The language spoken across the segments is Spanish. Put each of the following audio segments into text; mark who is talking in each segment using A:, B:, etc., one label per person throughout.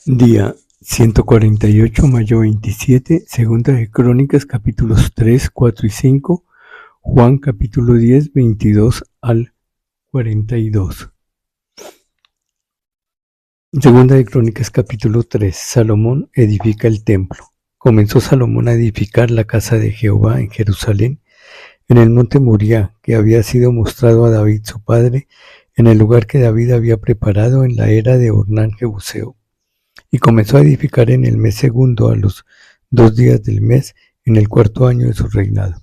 A: Día 148, mayo 27, Segunda de Crónicas, capítulos 3, 4 y 5, Juan capítulo 10, 22 al 42. Segunda de Crónicas, capítulo 3, Salomón edifica el templo. Comenzó Salomón a edificar la casa de Jehová en Jerusalén, en el monte Moriah, que había sido mostrado a David su padre, en el lugar que David había preparado en la era de Ornán Jebuseo. Y comenzó a edificar en el mes segundo, a los 2 días del mes, en el 4º año de su reinado.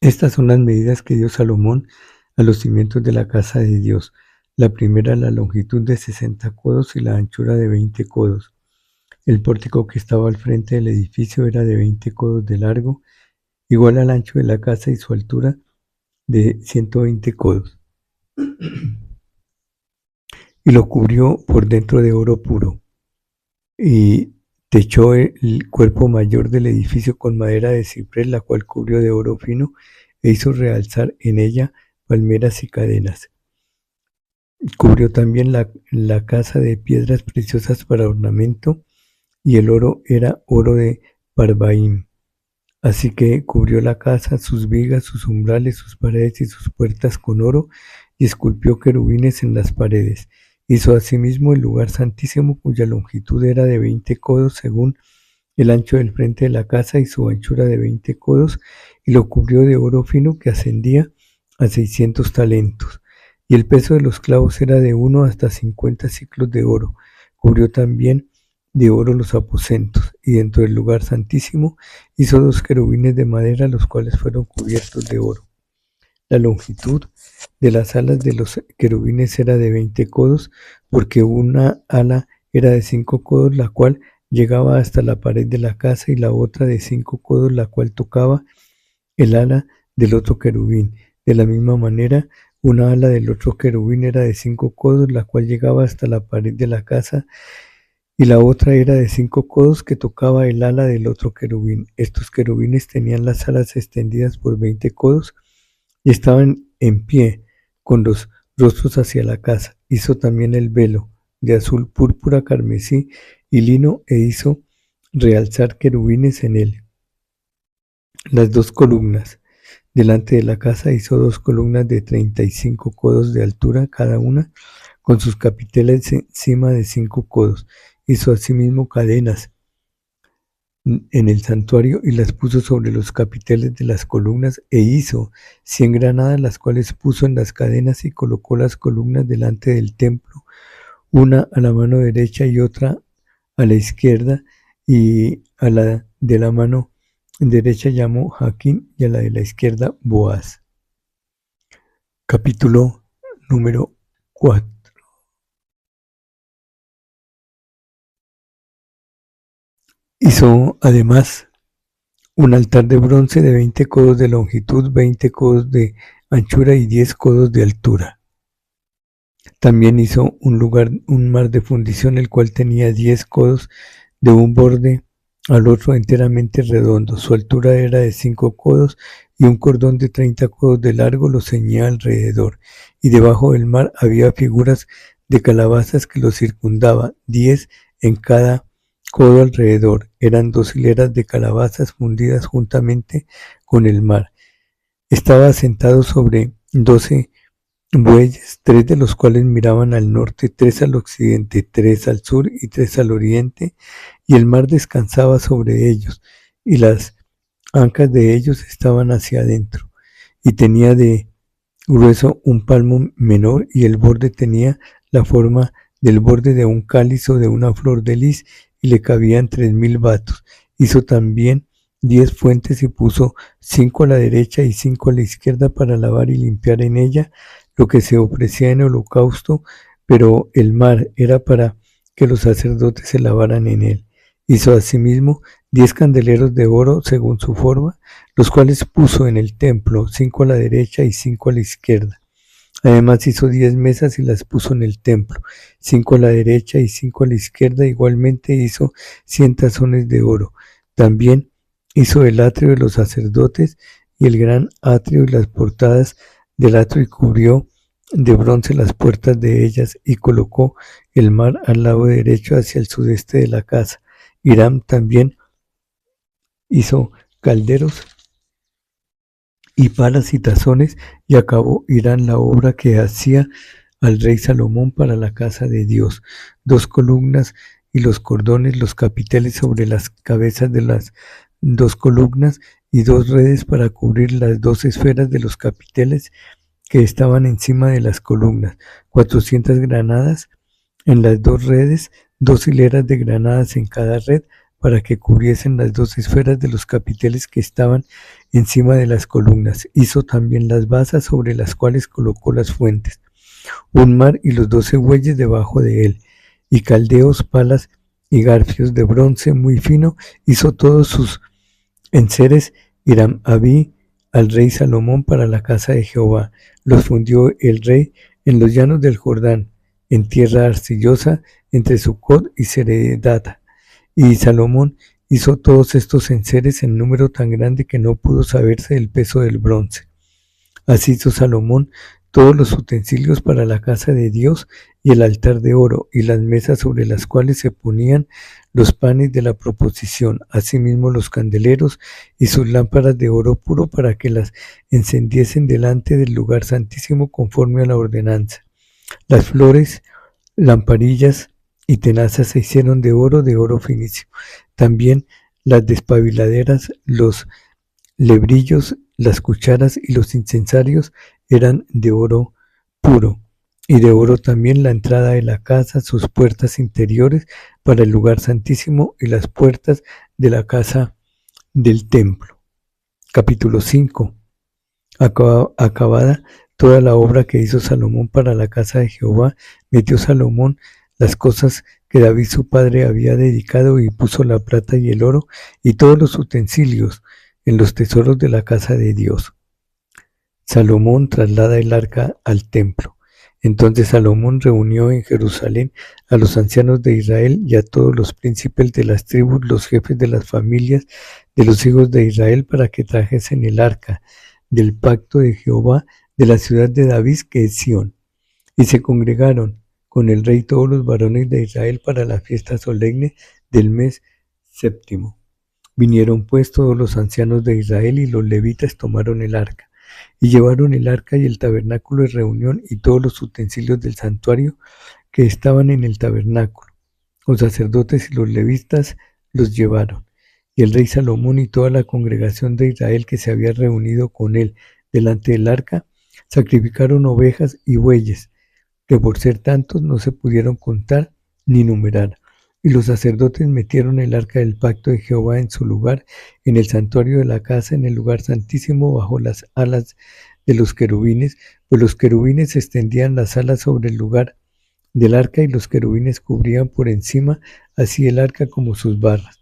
A: Estas son las medidas que dio Salomón a los cimientos de la casa de Dios. La primera, la longitud de 60 codos y la anchura de 20 codos. El pórtico que estaba al frente del edificio era de 20 codos de largo, igual al ancho de la casa, y su altura de 120 codos. Y lo cubrió por dentro de oro puro. Y techó el cuerpo mayor del edificio con madera de ciprés, la cual cubrió de oro fino, e hizo realzar en ella palmeras y cadenas. Cubrió también la casa de piedras preciosas para ornamento, y el oro era oro de Parvaim. Así que cubrió la casa, sus vigas, sus umbrales, sus paredes y sus puertas con oro, y esculpió querubines en las paredes. Hizo asimismo el lugar santísimo, cuya longitud era de 20 codos según el ancho del frente de la casa, y su anchura de 20 codos, y lo cubrió de oro fino que ascendía a 600 talentos. Y el peso de los clavos era de 1 hasta 50 siclos de oro. Cubrió también de oro los aposentos, y dentro del lugar santísimo hizo 2 querubines de madera, los cuales fueron cubiertos de oro. La longitud de las alas de los querubines era de 20 codos, porque una ala era de 5 codos, la cual llegaba hasta la pared de la casa, y la otra de 5 codos, la cual tocaba el ala del otro querubín. De la misma manera, una ala del otro querubín era de 5 codos, la cual llegaba hasta la pared de la casa, y la otra era de 5 codos, que tocaba el ala del otro querubín. Estos querubines tenían las alas extendidas por 20 codos, y estaban en pie, con los rostros hacia la casa. Hizo también el velo, de azul, púrpura, carmesí y lino, e hizo realzar querubines en él. Las 2 columnas. Delante de la casa hizo 2 columnas de 35 codos de altura cada una, con sus capiteles encima de 5 codos. Hizo asimismo cadenas en el santuario, y las puso sobre los capiteles de las columnas, e hizo 100 granadas, las cuales puso en las cadenas, y colocó las columnas delante del templo, una a la mano derecha y otra a la izquierda, y a la de la mano derecha llamó Jaquín, y a la de la izquierda Boaz. Capítulo número 4. Hizo además un altar de bronce de 20 codos de longitud, 20 codos de anchura y 10 codos de altura. También hizo un mar de fundición, el cual tenía 10 codos de un borde al otro, enteramente redondo. Su altura era de 5 codos, y un cordón de 30 codos de largo lo ceñía alrededor. Y debajo del mar había figuras de calabazas que lo circundaba, 10 en cada codo alrededor. Eran 2 hileras de calabazas fundidas juntamente con el mar. Estaba sentado sobre 12 bueyes, 3 de los cuales miraban al norte, 3 al occidente, 3 al sur y 3 al oriente, y el mar descansaba sobre ellos, y las ancas de ellos estaban hacia adentro, y tenía de grueso un palmo menor, y el borde tenía la forma del borde de un cáliz o de una flor de lis, y le cabían 3000 batos. Hizo también 10 fuentes, y puso 5 a la derecha y 5 a la izquierda, para lavar y limpiar en ella lo que se ofrecía en holocausto, pero el mar era para que los sacerdotes se lavaran en él. Hizo asimismo 10 candeleros de oro según su forma, los cuales puso en el templo, 5 a la derecha y 5 a la izquierda. Además hizo 10 mesas y las puso en el templo, 5 a la derecha y 5 a la izquierda. Igualmente hizo 100 tazones de oro. También hizo el atrio de los sacerdotes y el gran atrio y las portadas del atrio, y cubrió de bronce las puertas de ellas y colocó el mar al lado derecho hacia el sudeste de la casa. Hiram también hizo calderos y palas y tazones, y acabó Hiram la obra que hacía al rey Salomón para la casa de Dios: 2 columnas y los cordones, los capiteles sobre las cabezas de las 2 columnas, y 2 redes para cubrir las 2 esferas de los capiteles que estaban encima de las columnas, 400 granadas en las 2 redes, 2 hileras de granadas en cada red, para que cubriesen las 2 esferas de los capiteles que estaban encima de las columnas. Hizo también las basas sobre las cuales colocó las fuentes, un mar y los 12 bueyes debajo de él, y caldeos, palas y garfios de bronce muy fino. Hizo todos sus enseres Hiram-Abí al rey Salomón para la casa de Jehová. Los fundió el rey en los llanos del Jordán, en tierra arcillosa, entre Sucot y Zeredata. Y Salomón hizo todos estos enseres en número tan grande que no pudo saberse el peso del bronce. Así hizo Salomón todos los utensilios para la casa de Dios, y el altar de oro, y las mesas sobre las cuales se ponían los panes de la proposición, asimismo los candeleros y sus lámparas de oro puro para que las encendiesen delante del lugar santísimo conforme a la ordenanza. Las flores, lamparillas y tenazas se hicieron de oro finísimo. También las despabiladeras, los lebrillos, las cucharas y los incensarios eran de oro puro, y de oro también la entrada de la casa, sus puertas interiores para el lugar santísimo y las puertas de la casa del templo. Capítulo 5. Acabada toda la obra que hizo Salomón para la casa de Jehová, metió Salomón las cosas que David su padre había dedicado, y puso la plata y el oro y todos los utensilios en los tesoros de la casa de Dios. Salomón traslada el arca al templo. Entonces Salomón reunió en Jerusalén a los ancianos de Israel y a todos los príncipes de las tribus, los jefes de las familias de los hijos de Israel, para que trajesen el arca del pacto de Jehová de la ciudad de David, que es Sión. Y se congregaron con el rey todos los varones de Israel para la fiesta solemne del mes séptimo. Vinieron pues todos los ancianos de Israel, y los levitas tomaron el arca, y llevaron el arca y el tabernáculo de reunión y todos los utensilios del santuario que estaban en el tabernáculo. Los sacerdotes y los levitas los llevaron. Y el rey Salomón y toda la congregación de Israel que se había reunido con él delante del arca, sacrificaron ovejas y bueyes, que por ser tantos no se pudieron contar ni numerar. Y los sacerdotes metieron el arca del pacto de Jehová en su lugar, en el santuario de la casa, en el lugar santísimo, bajo las alas de los querubines, pues los querubines extendían las alas sobre el lugar del arca, y los querubines cubrían por encima así el arca como sus barras.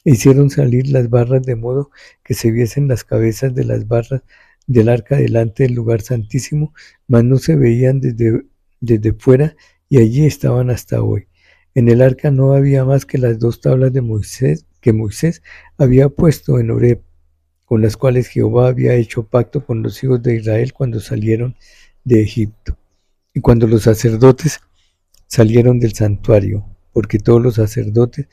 A: E hicieron salir las barras de modo que se viesen las cabezas de las barras del arca delante del lugar santísimo, mas no se veían desde fuera, y allí estaban hasta hoy. En el arca no había más que las 2 tablas de Moisés que Moisés había puesto en Horeb, con las cuales Jehová había hecho pacto con los hijos de Israel cuando salieron de Egipto. Y cuando los sacerdotes salieron del santuario, porque todos los sacerdotes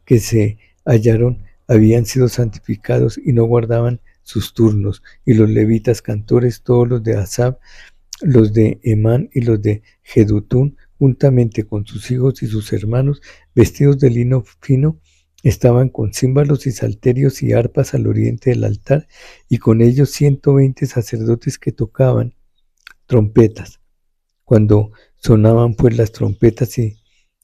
A: que se hallaron habían sido santificados y no guardaban sus turnos, y los levitas cantores, todos los de Asaf, los de Emán y los de Jedutún, juntamente con sus hijos y sus hermanos, vestidos de lino fino, estaban con címbalos y salterios y arpas al oriente del altar, y con ellos 120 sacerdotes que tocaban trompetas. Cuando sonaban pues las trompetas, y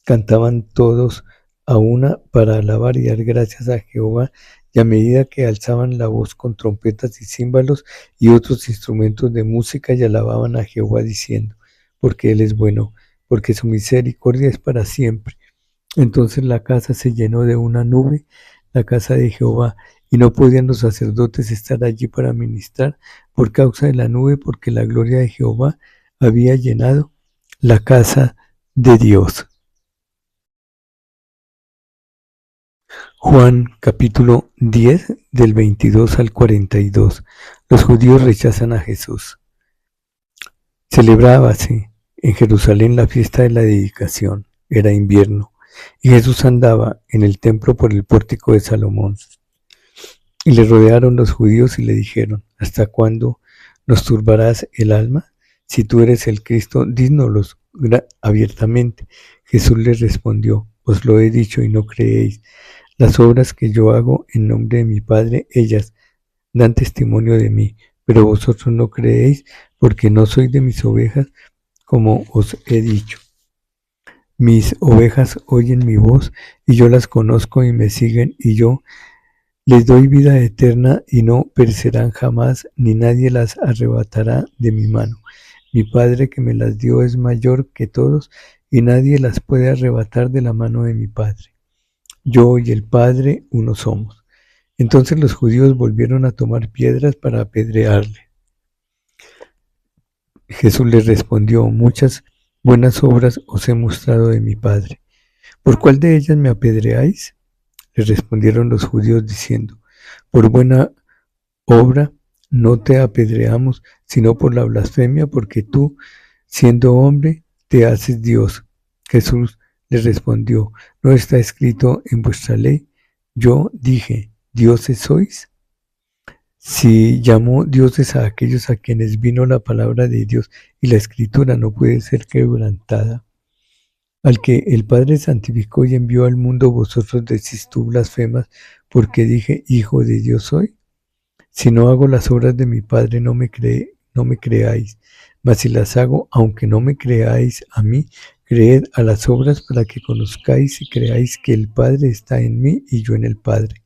A: cantaban todos a una para alabar y dar gracias a Jehová, y a medida que alzaban la voz con trompetas y címbalos y otros instrumentos de música, y alababan a Jehová diciendo: porque Él es bueno, porque su misericordia es para siempre. Entonces la casa se llenó de una nube, la casa de Jehová, y no podían los sacerdotes estar allí para ministrar por causa de la nube, porque la gloria de Jehová había llenado la casa de Dios. Juan capítulo 10 del 22 al 42. Los judíos rechazan a Jesús. Celebrábase en Jerusalén la fiesta de la dedicación. Era invierno, y Jesús andaba en el templo por el pórtico de Salomón. Y le rodearon los judíos y le dijeron: ¿Hasta cuándo nos turbarás el alma? Si tú eres el Cristo, dínoslo abiertamente. Jesús les respondió: Os lo he dicho y no creéis. Las obras que yo hago en nombre de mi Padre, ellas dan testimonio de mí, pero vosotros no creéis, porque no sois de mis ovejas, como os he dicho. Mis ovejas oyen mi voz, y yo las conozco y me siguen, y yo les doy vida eterna, y no perecerán jamás, ni nadie las arrebatará de mi mano. Mi Padre que me las dio es mayor que todos, y nadie las puede arrebatar de la mano de mi Padre. Yo y el Padre uno somos. Entonces los judíos volvieron a tomar piedras para apedrearle. Jesús les respondió: Muchas buenas obras os he mostrado de mi Padre. ¿Por cuál de ellas me apedreáis? Le respondieron los judíos diciendo: Por buena obra no te apedreamos, sino por la blasfemia, porque tú, siendo hombre, te haces Dios. Jesús les respondió: ¿No está escrito en vuestra ley? Yo dije: ¿dioses sois? Si llamó dioses a aquellos a quienes vino la palabra de Dios, y la escritura no puede ser quebrantada. Al que el Padre santificó y envió al mundo, vosotros decís: tú blasfemas, porque dije: Hijo de Dios soy. Si no hago las obras de mi Padre, no me creáis. Mas si las hago, aunque no me creáis a mí, creed a las obras, para que conozcáis y creáis que el Padre está en mí y yo en el Padre.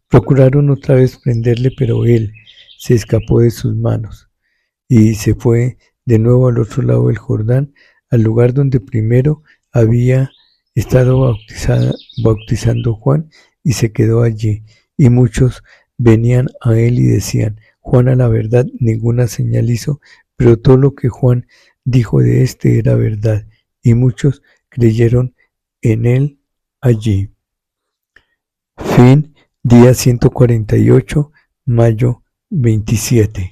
A: Procuraron otra vez prenderle, pero él se escapó de sus manos y se fue de nuevo al otro lado del Jordán, al lugar donde primero había estado bautizando Juan, y se quedó allí. Y muchos venían a él y decían: Juan a la verdad ninguna señal hizo, pero todo lo que Juan dijo de éste era verdad. Y muchos creyeron en él allí. Fin, día 148, mayo 27.